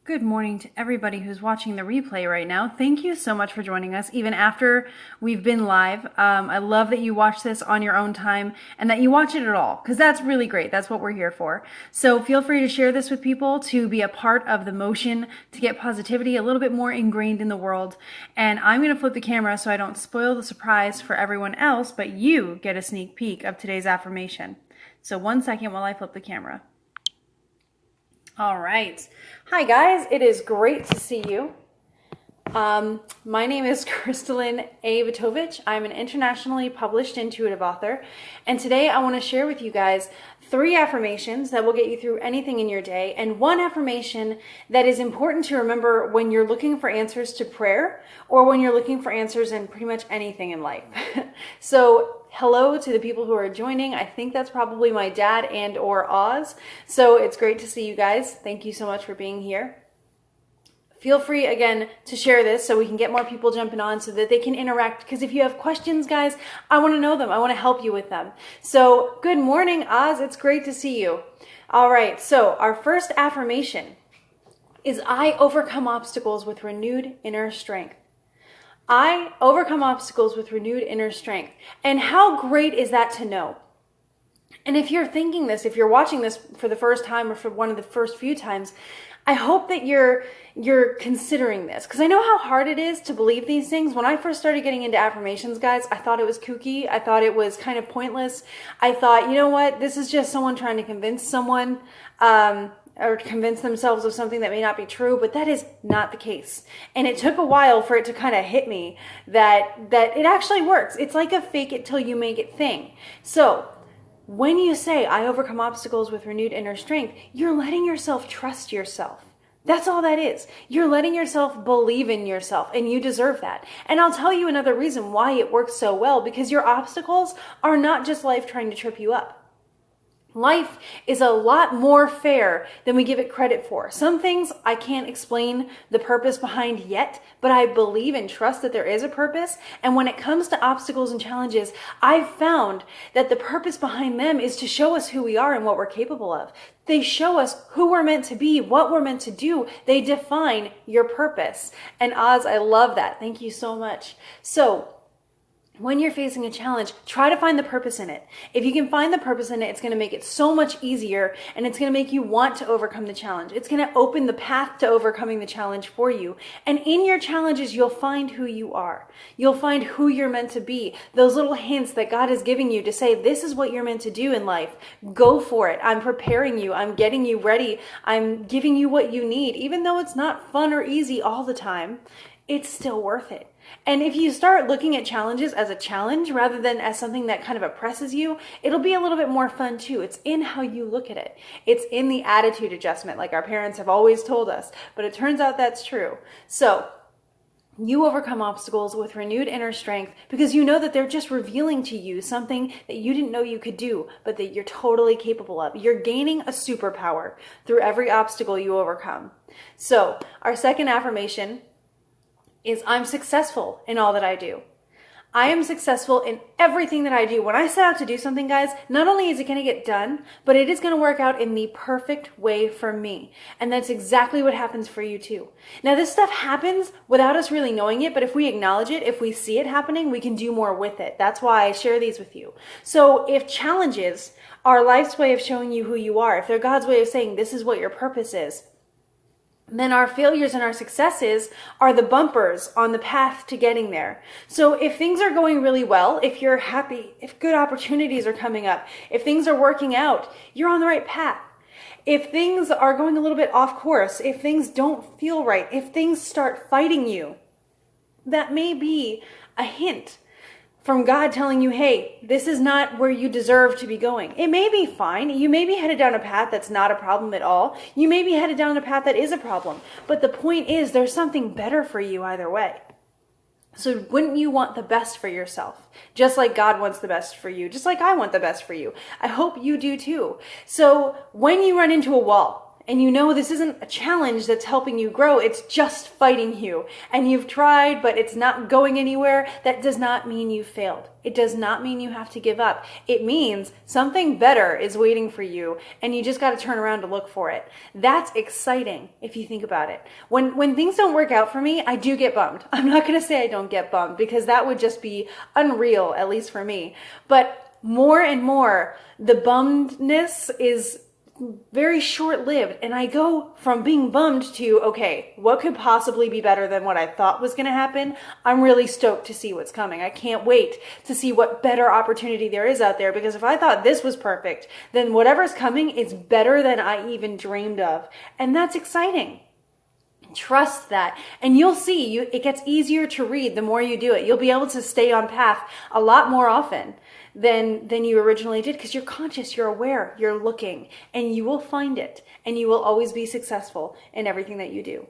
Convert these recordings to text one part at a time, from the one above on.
Good morning to everybody who's watching the replay right now. Thank you so much for joining us, even after we've been live. I love that you watch this on your own time and that you watch it at all, because that's really great. That's what we're here for. So feel free to share this with people, to be a part of the motion, to get positivity a little bit more ingrained in the world. And I'm going to flip the camera so I don't spoil the surprise for everyone else, but you get a sneak peek of today's affirmation. So 1 second while I flip the camera. All right. Hi, guys. It is great to see you. My name is Kristalyn A. Vitovich. I'm an internationally published intuitive author. And today I want to share with you guys 3 affirmations that will get you through anything in your day, and 1 affirmation that is important to remember when you're looking for answers to prayer or when you're looking for answers in pretty much anything in life. So hello to the people who are joining. I think that's probably my dad and or Oz. So it's great to see you guys. Thank you so much for being here. Feel free, again, to share this so we can get more people jumping on so that they can interact. Because if you have questions, guys, I want to know them. I want to help you with them. So good morning, Oz. It's great to see you. All right. So our first affirmation is I overcome obstacles with renewed inner strength. I overcome obstacles with renewed inner strength. And how great is that to know? And if you're thinking this, if you're watching this for the first time or for one of the first few times, I hope that you're considering this, because I know how hard it is to believe these things. When I first started getting into affirmations, guys, I thought it was kooky. I thought it was kind of pointless. I thought, you know what, this is just someone trying to convince someone or convince themselves of something that may not be true, but that is not the case. And it took a while for it to kind of hit me that it actually works. It's like a fake it till you make it thing. So when you say, I overcome obstacles with renewed inner strength, you're letting yourself trust yourself. That's all that is. You're letting yourself believe in yourself, and you deserve that. And I'll tell you another reason why it works so well, because your obstacles are not just life trying to trip you up. Life is a lot more fair than we give it credit for. Some things I can't explain the purpose behind yet, but I believe and trust that there is a purpose. And when it comes to obstacles and challenges, I've found that the purpose behind them is to show us who we are and what we're capable of. They show us who we're meant to be, what we're meant to do. They define your purpose. And Oz, I love that. Thank you so much. So when you're facing a challenge, try to find the purpose in it. If you can find the purpose in it, it's going to make it so much easier, and it's going to make you want to overcome the challenge. It's going to open the path to overcoming the challenge for you. And in your challenges, you'll find who you are. You'll find who you're meant to be. Those little hints that God is giving you to say, this is what you're meant to do in life. Go for it. I'm preparing you. I'm getting you ready. I'm giving you what you need. Even though it's not fun or easy all the time, it's still worth it. And if you start looking at challenges as a challenge rather than as something that kind of oppresses you, it'll be a little bit more fun too. It's in how you look at it. It's in the attitude adjustment, like our parents have always told us. But it turns out that's true. So you overcome obstacles with renewed inner strength because you know that they're just revealing to you something that you didn't know you could do, but that you're totally capable of. You're gaining a superpower through every obstacle you overcome. So our second affirmation is I'm successful in all that I do. I am successful in everything that I do. When I set out to do something, guys, not only is it going to get done, but it is going to work out in the perfect way for me. And that's exactly what happens for you too. Now, this stuff happens without us really knowing it, but if we acknowledge it, if we see it happening, we can do more with it. That's why I share these with you. So if challenges are life's way of showing you who you are, if they're God's way of saying this is what your purpose is, then our failures and our successes are the bumpers on the path to getting there. So if things are going really well, if you're happy, if good opportunities are coming up, if things are working out, you're on the right path. If things are going a little bit off course, if things don't feel right, if things start fighting you, that may be a hint from God telling you, hey, this is not where you deserve to be going. It may be fine. You may be headed down a path that's not a problem at all. You may be headed down a path that is a problem. But the point is, there's something better for you either way. So wouldn't you want the best for yourself? Just like God wants the best for you. Just like I want the best for you. I hope you do too. So when you run into a wall and you know this isn't a challenge that's helping you grow, it's just fighting you, and you've tried but it's not going anywhere, that does not mean you failed. It does not mean you have to give up. It means something better is waiting for you, and you just got to turn around to look for it. That's exciting if you think about it. When things don't work out for me, I do get bummed. I'm not going to say I don't get bummed, because that would just be unreal, at least for me. But more and more, the bummedness is very short-lived, and I go from being bummed to, okay, what could possibly be better than what I thought was going to happen? I'm really stoked to see what's coming. I can't wait to see what better opportunity there is out there, because if I thought this was perfect, then whatever's coming is better than I even dreamed of, and that's exciting. Trust that, and you'll see it gets easier to read the more you do it. You'll be able to stay on path a lot more often than you originally did, because you're conscious, you're aware, you're looking, and you will find it, and you will always be successful in everything that you do.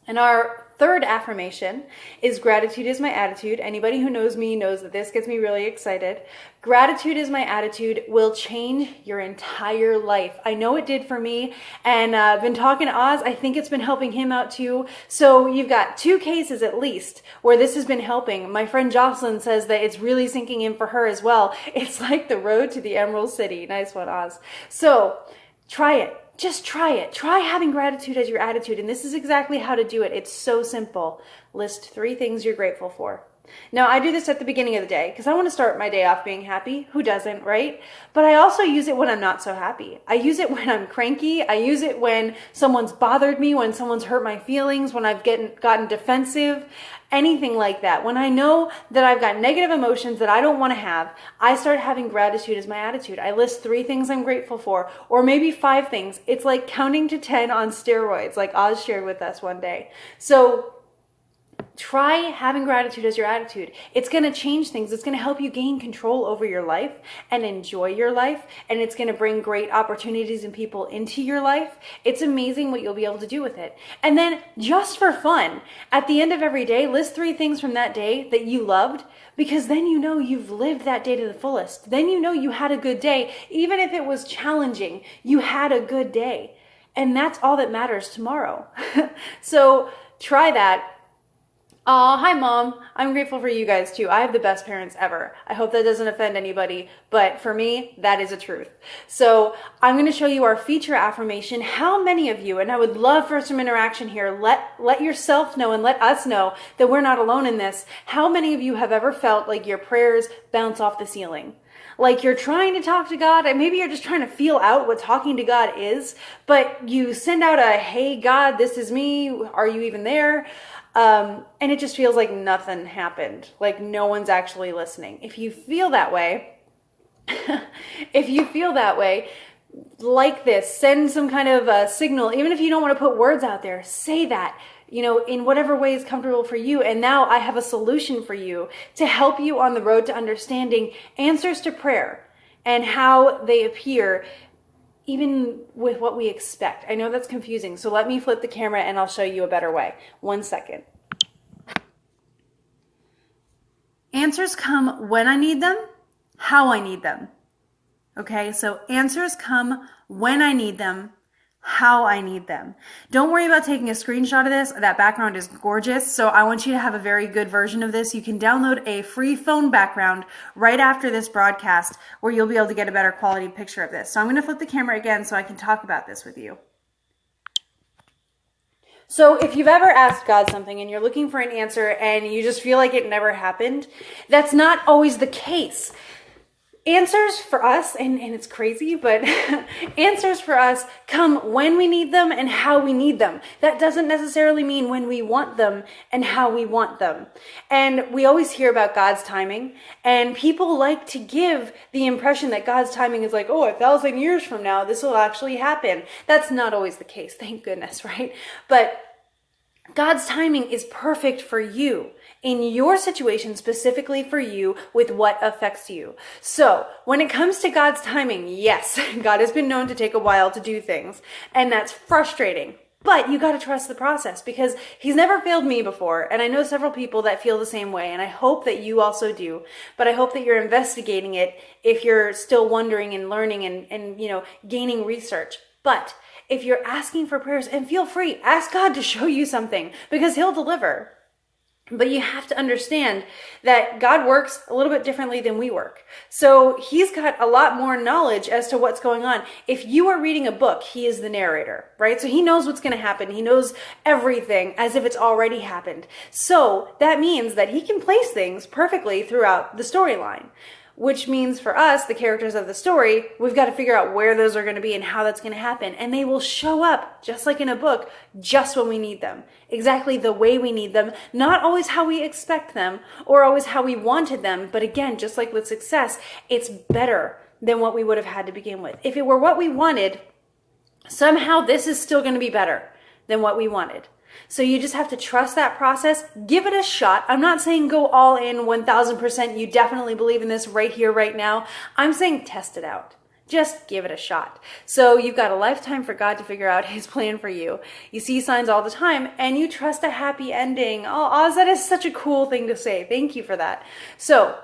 And our third affirmation is gratitude is my attitude. Anybody who knows me knows that this gets me really excited. Gratitude is my attitude will change your entire life. I know it did for me, and I've been talking to Oz. I think it's been helping him out too. So you've got 2 cases at least where this has been helping. My friend Jocelyn says that it's really sinking in for her as well. It's like the road to the Emerald City. Nice one, Oz. So try it. Just try it. Try having gratitude as your attitude. And this is exactly how to do it. It's so simple. List 3 things you're grateful for. Now, I do this at the beginning of the day because I want to start my day off being happy. Who doesn't, right? But I also use it when I'm not so happy. I use it when I'm cranky. I use it when someone's bothered me, when someone's hurt my feelings, when I've gotten defensive, anything like that. When I know that I've got negative emotions that I don't want to have, I start having gratitude as my attitude. I list 3 things I'm grateful for, or maybe 5 things. It's like counting to 10 on steroids, like Oz shared with us one day. So try having gratitude as your attitude. It's going to change things. It's going to help you gain control over your life and enjoy your life. And it's going to bring great opportunities and people into your life. It's amazing what you'll be able to do with it. And then just for fun, at the end of every day, list 3 things from that day that you loved, because then you know you've lived that day to the fullest. Then you know you had a good day. Even if it was challenging, you had a good day. And that's all that matters tomorrow. So try that. Oh, hi Mom. I'm grateful for you guys too. I have the best parents ever. I hope that doesn't offend anybody, but for me, that is a truth. So I'm going to show you our feature affirmation. How many of you, and I would love for some interaction here, let yourself know and let us know that we're not alone in this. How many of you have ever felt like your prayers bounce off the ceiling? Like you're trying to talk to God, and maybe you're just trying to feel out what talking to God is, but you send out a, hey God, this is me. Are you even there? And it just feels like nothing happened, like no one's actually listening. If you feel that way, like this, send some kind of a signal, even if you don't want to put words out there, say that, in whatever way is comfortable for you. And now I have a solution for you to help you on the road to understanding answers to prayer and how they appear even with what we expect. I know that's confusing, so let me flip the camera and I'll show you a better way. 1 second. Answers come when I need them, how I need them. Okay, so answers come when I need them, how I need them. Don't worry about taking a screenshot of this. That background is gorgeous. So I want you to have a very good version of this. You can download a free phone background right after this broadcast where you'll be able to get a better quality picture of this. So I'm going to flip the camera again so I can talk about this with you. So if you've ever asked God something and you're looking for an answer and you just feel like it never happened, that's not always the case. Answers for us, and it's crazy, but answers for us come when we need them and how we need them. That doesn't necessarily mean when we want them and how we want them. And we always hear about God's timing, and people like to give the impression that God's timing is like, 1,000 years from now, this will actually happen. That's not always the case, thank goodness, right? But God's timing is perfect for you, in your situation, specifically for you, with what affects you. So when it comes to God's timing, yes, God has been known to take a while to do things, and that's frustrating. But you got to trust the process, because he's never failed me before. And I know several people that feel the same way, and I hope that you also do. But I hope that you're investigating it if you're still wondering and learning and gaining research. But if you're asking for prayers, and feel free, ask God to show you something because he'll deliver. But you have to understand that God works a little bit differently than we work. So he's got a lot more knowledge as to what's going on. If you are reading a book, he is the narrator, right? So he knows what's going to happen. He knows everything as if it's already happened. So that means that he can place things perfectly throughout the storyline. Which means for us, the characters of the story, we've got to figure out where those are going to be and how that's going to happen. And they will show up, just like in a book, just when we need them. Exactly the way we need them. Not always how we expect them or always how we wanted them. But again, just like with success, it's better than what we would have had to begin with. If it were what we wanted, somehow this is still going to be better than what we wanted. So you just have to trust that process. Give it a shot. I'm not saying go all in 1000%. You definitely believe in this right here, right now. I'm saying test it out. Just give it a shot. So you've got a lifetime for God to figure out his plan for you. You see signs all the time and you trust a happy ending. Oh, Oz, that is such a cool thing to say. Thank you for that. So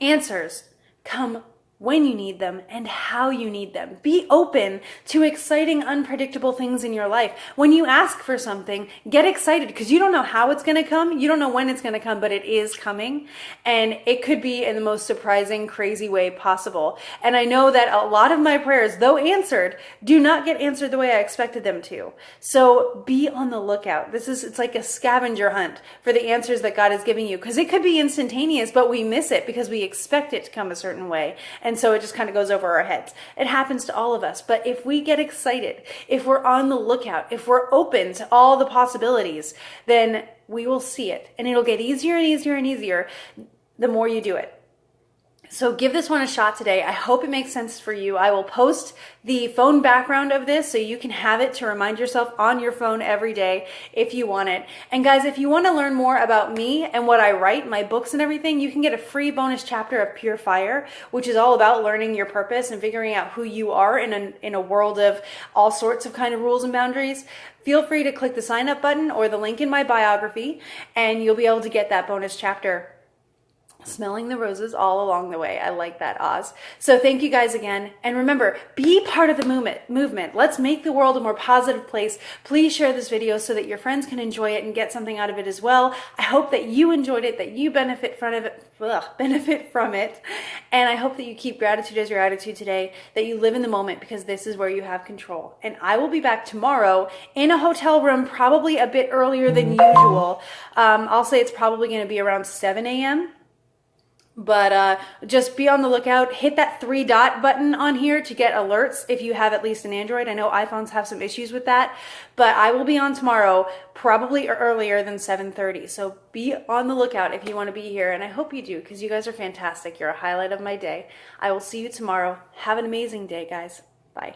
answers come when you need them and how you need them. Be open to exciting, unpredictable things in your life. When you ask for something, get excited because you don't know how it's going to come. You don't know when it's going to come, but it is coming. And it could be in the most surprising, crazy way possible. And I know that a lot of my prayers, though answered, do not get answered the way I expected them to. So be on the lookout. It's like a scavenger hunt for the answers that God is giving you because it could be instantaneous, but we miss it because we expect it to come a certain way. And so it just kind of goes over our heads. It happens to all of us. But if we get excited, if we're on the lookout, if we're open to all the possibilities, then we will see it. And it'll get easier and easier and easier the more you do it. So give this one a shot today. I hope it makes sense for you. I will post the phone background of this so you can have it to remind yourself on your phone every day if you want it. And guys, if you want to learn more about me and what I write, my books and everything, you can get a free bonus chapter of Pure Fire, which is all about learning your purpose and figuring out who you are in a world of all sorts of kind of rules and boundaries. Feel free to click the sign up button or the link in my biography and you'll be able to get that bonus chapter. Smelling the roses all along the way. I like that, Oz. So thank you guys again. And remember, be part of the movement. Let's make the world a more positive place. Please share this video so that your friends can enjoy it and get something out of it as well. I hope that you enjoyed it, that you benefit from it. And I hope that you keep gratitude as your attitude today, that you live in the moment because this is where you have control. And I will be back tomorrow in a hotel room, probably a bit earlier than usual. I'll say it's probably going to be around 7 a.m. But just be on the lookout. Hit that 3-dot button on here to get alerts if you have at least an Android. I know iPhones have some issues with that, but I will be on tomorrow, probably earlier than 7:30. So be on the lookout if you want to be here, and I hope you do because you guys are fantastic. You're a highlight of my day. I will see you tomorrow. Have an amazing day, guys. Bye.